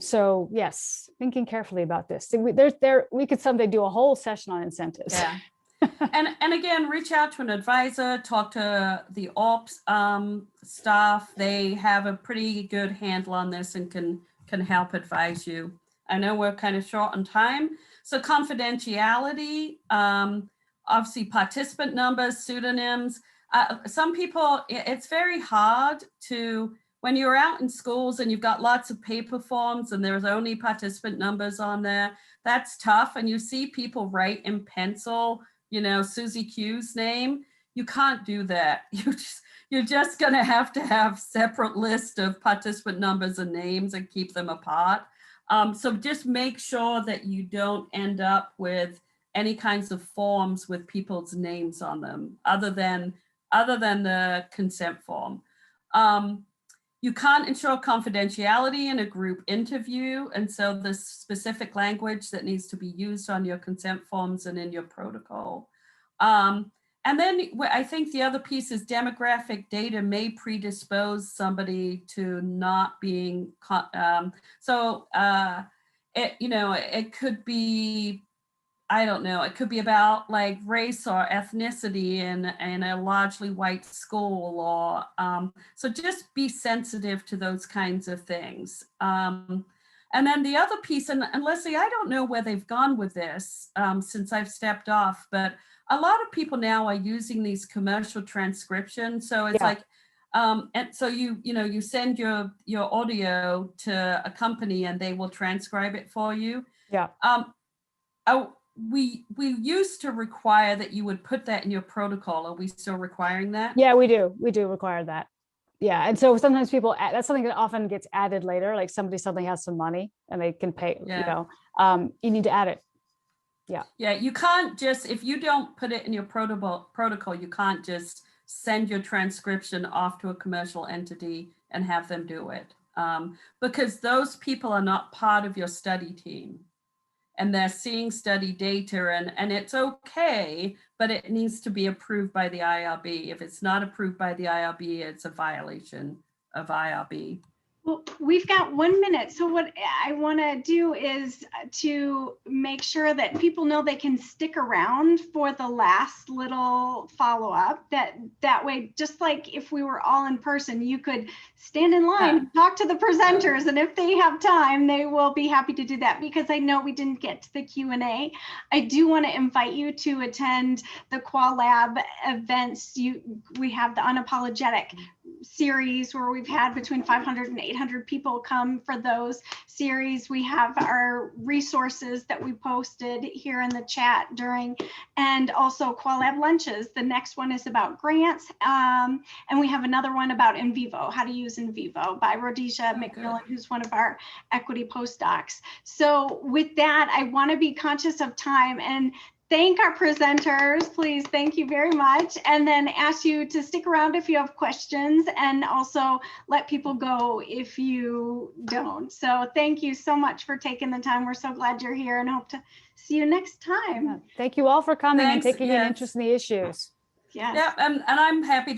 So yes, thinking carefully about this. We could someday do a whole session on incentives. Yeah. and again, reach out to an advisor, talk to the ops staff. They have a pretty good handle on this and can help advise you. I know we're kind of short on time. So confidentiality, obviously participant numbers, pseudonyms. Some people, it's very hard to, when you're out in schools and you've got lots of paper forms and there's only participant numbers on there, that's tough. And you see people write in pencil, Susie Q's name. You can't do that. You're just going to have separate list of participant numbers and names and keep them apart. So just make sure that you don't end up with any kinds of forms with people's names on them, other than the consent form. You can't ensure confidentiality in a group interview. And so the specific language that needs to be used on your consent forms and in your protocol. And then I think the other piece is demographic data may predispose somebody to not being, it could be, I don't know, it could be about like race or ethnicity in a largely white school, or so just be sensitive to those kinds of things. And then the other piece, and Leslie, I don't know where they've gone with this since I've stepped off, but a lot of people now are using these commercial transcriptions. So it's like, and so you send your audio to a company and they will transcribe it for you. Yeah. We used to require that you would put that in your protocol. Are we still requiring that? Yeah, we do. We do require that. Yeah. And so sometimes people, that's something that often gets added later, like somebody suddenly has some money and they can pay, you need to add it. Yeah. Yeah. You can't just, if you don't put it in your protocol, you can't just send your transcription off to a commercial entity and have them do it. Because those people are not part of your study team. and they're seeing study data, and it's okay, but it needs to be approved by the IRB. If it's not approved by the IRB, it's a violation of IRB. Well, we've got 1 minute. So what I want to do is to make sure that people know they can stick around for the last little follow-up. That way, just like if we were all in person, you could stand in line, talk to the presenters, and if they have time, they will be happy to do that, because I know we didn't get to the Q&A. I do want to invite you to attend the QualLab events. We have the Unapologetic series where we've had between 500 and 800 people come for those series. We have our resources that we posted here in the chat during, and also QualLab lunches. The next one is about grants, and we have another one about in vivo, how to use in vivo, by Rhodesia McMillan, who's one of our equity postdocs. So with that, I want to be conscious of time and thank our presenters, please. Thank you very much. And then ask you to stick around if you have questions, and also let people go if you don't. So thank you so much for taking the time. We're so glad you're here and hope to see you next time. Thank you all for coming and Thanks, taking an yes. interest in the issues. Yes. Yeah, and I'm happy